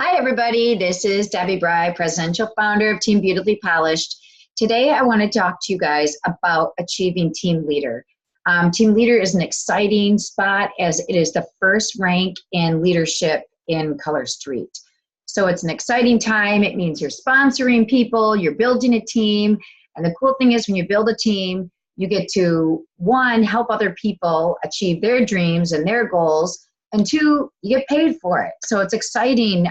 Hi, everybody. This is Debbie Bry, presidential founder of Team Beautifully Polished. Today, I want to talk to you guys about achieving Team Leader. Team Leader is an exciting spot as it is the first rank in leadership in Color Street. So it's an exciting time. It means you're sponsoring people, you're building a team. And the cool thing is when you build a team, you get to, one, help other people achieve their dreams and their goals, and two, you get paid for it. So it's exciting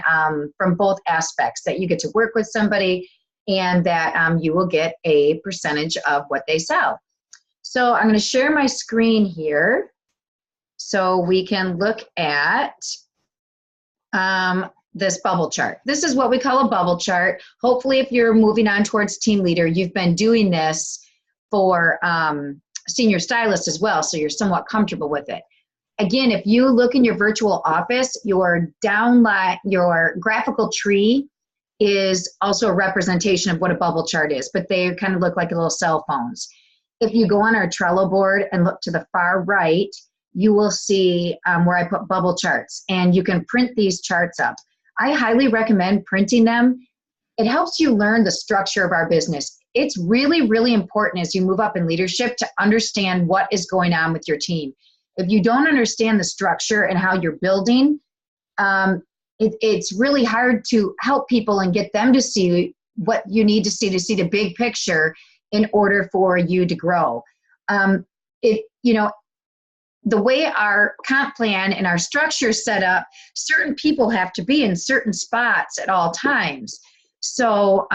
from both aspects, that you get to work with somebody and that you will get a percentage of what they sell. So I'm going to share my screen here so we can look at this bubble chart. This is what we call a bubble chart. Hopefully, if you're moving on towards Team Leader, you've been doing this for senior stylists as well, so you're somewhat comfortable with it. Again, if you look in your virtual office, your downline, your graphical tree is also a representation of what a bubble chart is, but they kind of look like little cell phones. If you go on our Trello board and look to the far right, you will see where I put bubble charts, and you can print these charts up. I highly recommend printing them. It helps you learn the structure of our business. It's really, really important as you move up in leadership to understand what is going on with your team. If you don't understand the structure and how you're building, it's really hard to help people and get them to see what you need to see the big picture in order for you to grow. The way our comp plan and our structure is set up, certain people have to be in certain spots at all times. So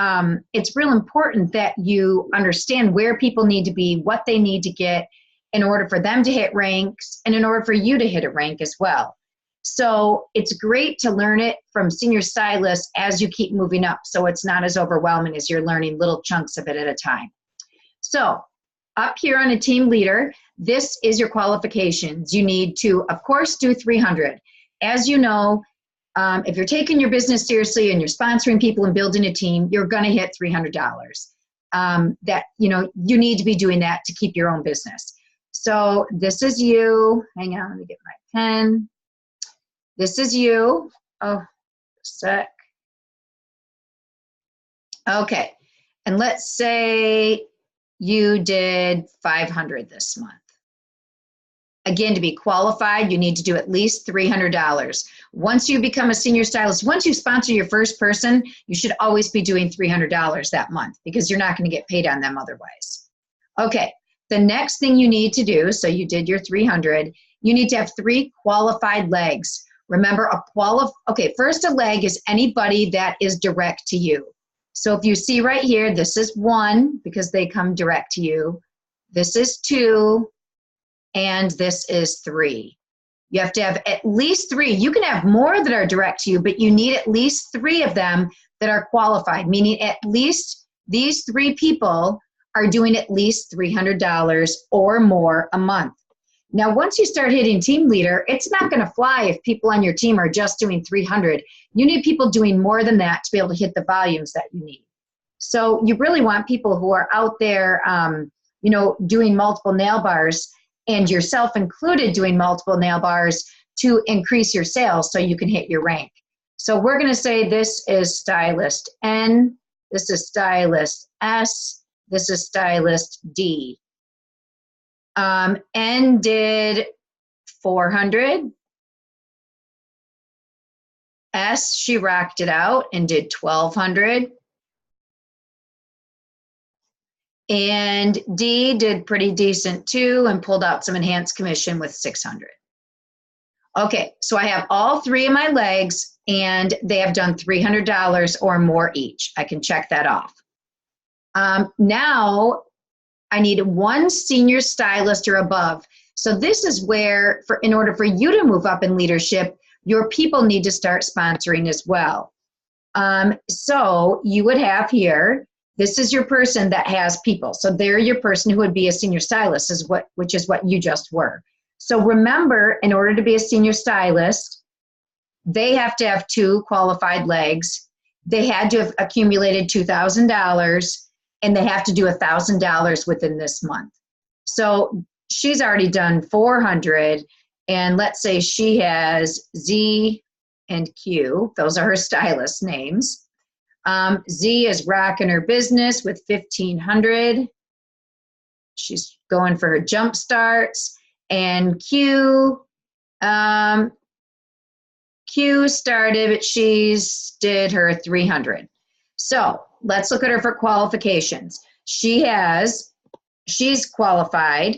it's real important that you understand where people need to be, what they need to get in order for them to hit ranks and in order for you to hit a rank as well. So it's great to learn it from senior stylists as you keep moving up, so it's not as overwhelming as you're learning little chunks of it at a time. So up here on a Team Leader, this is your qualifications. You need to, of course, do 300. As you know, if you're taking your business seriously and you're sponsoring people and building a team, you're going to hit $300. You need to be doing that to keep your own business. So this is you. Hang on, let me get my pen. This is you. Oh, sec. Okay, and let's say you did 500 this month. Again, to be qualified, you need to do at least $300. Once you become a senior stylist, once you sponsor your first person, you should always be doing $300 that month because you're not going to get paid on them otherwise. Okay, the next thing you need to do, so you did your 300, you need to have 3 qualified legs. Remember, first a leg is anybody that is direct to you. So if you see right here, this is 1 because they come direct to you. This is 2. And this is 3. You have to have at least 3. You can have more that are direct to you, but you need at least 3 of them that are qualified, meaning at least these 3 people are doing at least $300 or more a month. Now, once you start hitting Team Leader, it's not going to fly if people on your team are just doing 300. You need people doing more than that to be able to hit the volumes that you need. So you really want people who are out there, doing multiple nail bars, and yourself included doing multiple nail bars to increase your sales so you can hit your rank. So we're going to say this is stylist N, this is stylist S, this is stylist D. N did 400. S, she rocked it out and did 1,200. And D did pretty decent too and pulled out some enhanced commission with 600. Okay, so I have all 3 of my legs and they have done $300 or more each. I can check that off. Now I need 1 senior stylist or above. So this is where, in order for you to move up in leadership, your people need to start sponsoring as well. So you would have here, this is your person that has people. So they're your person who would be a senior stylist, which is what you just were. So remember, in order to be a senior stylist, they have to have 2 qualified legs. They had to have accumulated $2,000, and they have to do $1,000 within this month. So she's already done 400, and let's say she has Z and Q. Those are her stylist names. Z is rocking her business with 1,500. She's going for her jump starts. And Q started, but did her 300. So let's look at her for qualifications. She's qualified.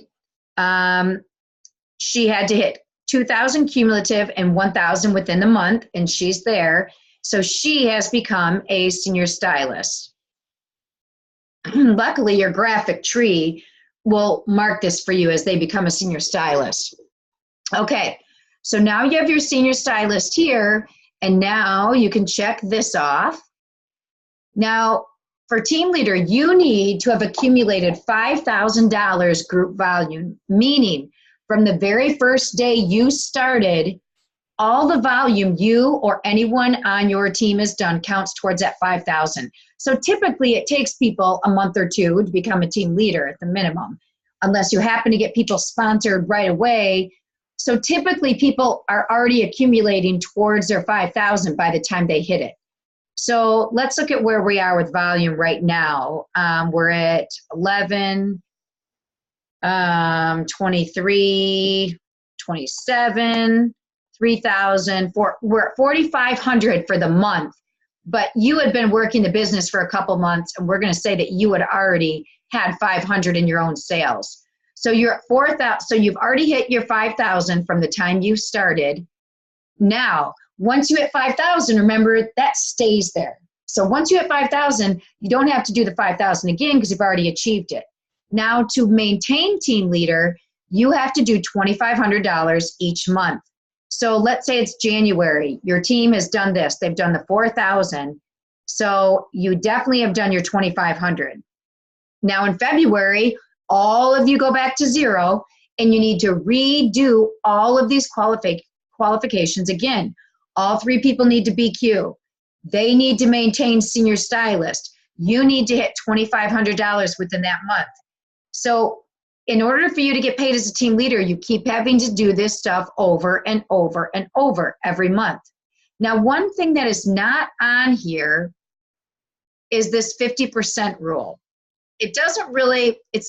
She had to hit 2,000 cumulative and 1,000 within the month, and she's there. So she has become a senior stylist. Luckily, your graphic tree will mark this for you as they become a senior stylist. Okay, so now you have your senior stylist here, and now you can check this off. Now, for team leader, you need to have accumulated $5,000 group volume, meaning from the very first day you started, all the volume you or anyone on your team has done counts towards that 5,000. So typically it takes people a month or two to become a team leader at the minimum, unless you happen to get people sponsored right away. So typically people are already accumulating towards their 5,000 by the time they hit it. So let's look at where we are with volume right now. We're at 11, 23, 27, 3,000, we're at 4,500 for the month, but you had been working the business for a couple months, and we're going to say that you had already had 500 in your own sales. So you're at 4,000, so you've already hit your 5,000 from the time you started. Now, once you hit 5,000, remember that stays there. So once you hit 5,000, you don't have to do the 5,000 again because you've already achieved it. Now to maintain team leader, you have to do $2,500 each month. So let's say it's January. Your team has done this. They've done the 4,000. So you definitely have done your 2,500. Now in February, all of you go back to zero, and you need to redo all of these qualifications again. All 3 people need to BQ. They need to maintain senior stylist. You need to hit $2,500 within that month. So in order for you to get paid as a team leader, you keep having to do this stuff over and over and over every month. Now, one thing that is not on here is this 50% rule. It's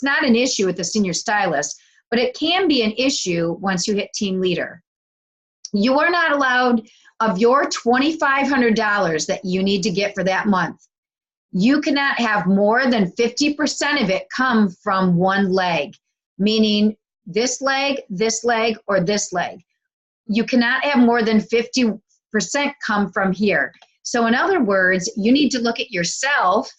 not an issue with the senior stylist, but it can be an issue once you hit team leader. You are not allowed, of your $2,500 that you need to get for that month, you cannot have more than 50% of it come from one leg, meaning this leg, or this leg. You cannot have more than 50% come from here. So in other words, you need to look at yourself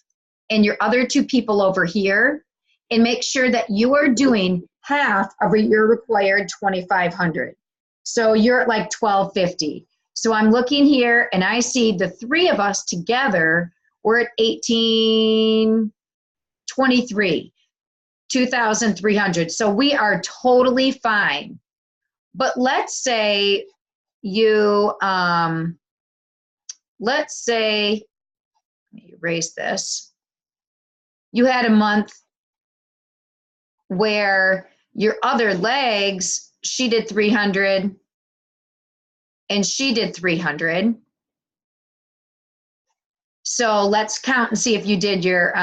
and your other 2 people over here and make sure that you are doing half of your required 2,500. So you're at like 1,250. So I'm looking here and I see the 3 of us together, we're at 1,823, 2,300. So we are totally fine. But let's say you, let me erase this. You had a month where your other legs, she did 300 and she did 300. So let's count and see if you did your,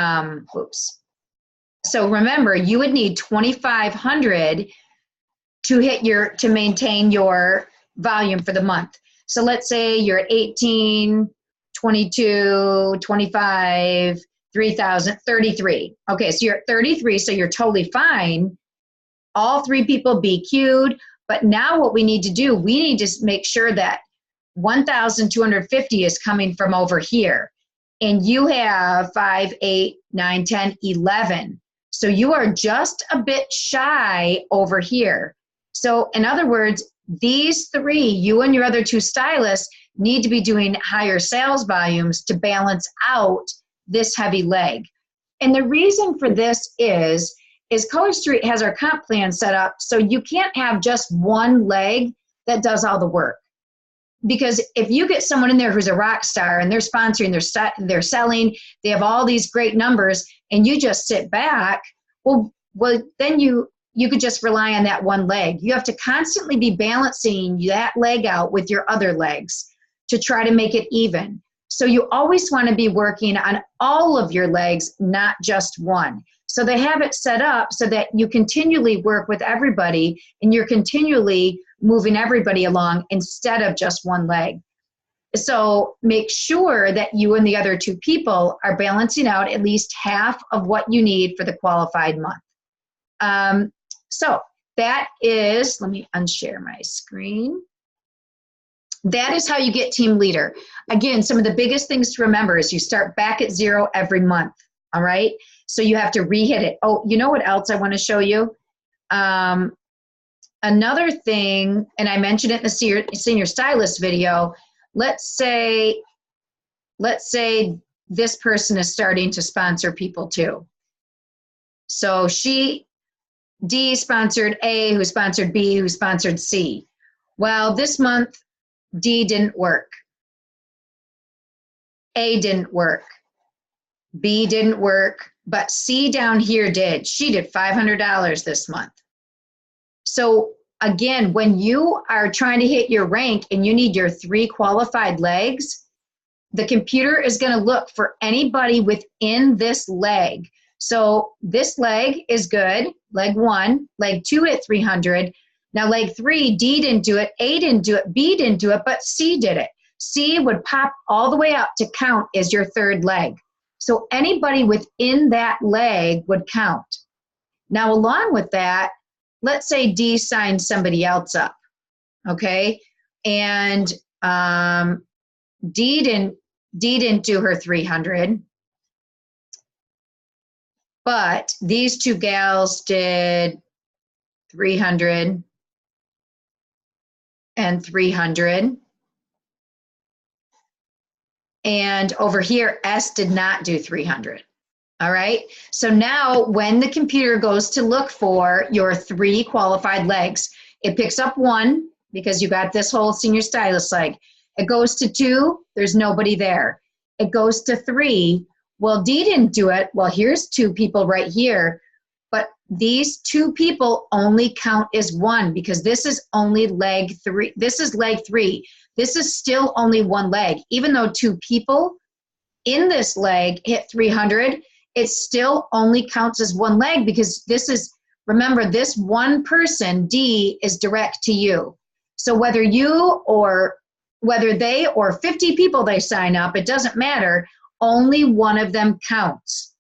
So remember, you would need 2,500 to maintain your volume for the month. So let's say you're at 18, 22, 25, 3,000, 33. Okay, so you're at 33, so you're totally fine. All 3 people BQ'd, but now what we need to do, we need to make sure that 1,250 is coming from over here. And you have 5, 8, 9, 10, 11. So you are just a bit shy over here. So in other words, these 3, you and your other 2 stylists, need to be doing higher sales volumes to balance out this heavy leg. And the reason for this is Color Street has our comp plan set up so you can't have just one leg that does all the work. Because if you get someone in there who's a rock star and they're sponsoring, they're selling, they have all these great numbers, and you just sit back, well then you could just rely on that one leg. You have to constantly be balancing that leg out with your other legs to try to make it even. So you always want to be working on all of your legs, not just one. So they have it set up so that you continually work with everybody and you're continually moving everybody along instead of just one leg. So make sure that you and the other two people are balancing out at least half of what you need for the qualified month. So that is, let me unshare my screen. That is how you get team leader. Again, some of the biggest things to remember is you start back at 0 every month, all right? So you have to re-hit it. Oh, you know what else I want to show you? Another thing, and I mentioned it in the senior stylist video, let's say this person is starting to sponsor people too. So D sponsored A, who sponsored B, who sponsored C. Well, this month, D didn't work. A didn't work. B didn't work, but C down here did. She did $500 this month. So again, when you are trying to hit your rank and you need your 3 qualified legs, the computer is going to look for anybody within this leg. So this leg is good, leg 1, leg 2 at 300. Now leg 3, D didn't do it, A didn't do it, B didn't do it, but C did it. C would pop all the way up to count as your 3rd leg. So anybody within that leg would count. Now along with that, let's say D signed somebody else up, okay? And D didn't do her 300, but these 2 gals did 300 and 300. And over here, S did not do 300. All right. So now when the computer goes to look for your 3 qualified legs, it picks up 1 because you got this whole senior stylist leg. It goes to 2, there's nobody there. It goes to 3, well, D didn't do it. Well, here's 2 people right here, but these 2 people only count as 1 because this is only leg 3. This is leg 3. This is still only 1 leg. Even though 2 people in this leg hit 300, it still only counts as 1 leg because this is, remember, this one person, D, is direct to you. So whether they or 50 people they sign up, it doesn't matter. Only one of them counts.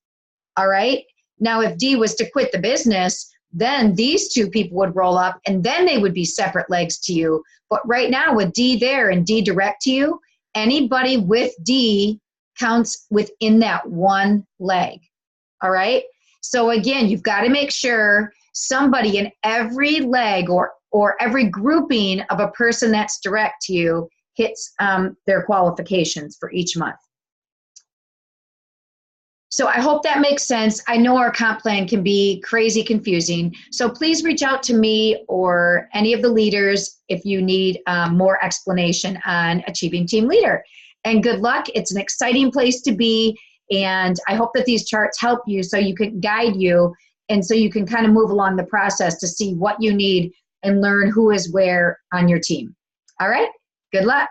All right? Now, if D was to quit the business, then these 2 people would roll up and then they would be separate legs to you. But right now with D there and D direct to you, anybody with D counts within that 1 leg. All right? So again, you've got to make sure somebody in every leg or every grouping of a person that's direct to you hits their qualifications for each month. So I hope that makes sense. I know our comp plan can be crazy confusing. So please reach out to me or any of the leaders if you need more explanation on Achieving Team Leader. And good luck. It's an exciting place to be. And I hope that these charts help you so you can guide you and so you can kind of move along the process to see what you need and learn who is where on your team. All right. Good luck.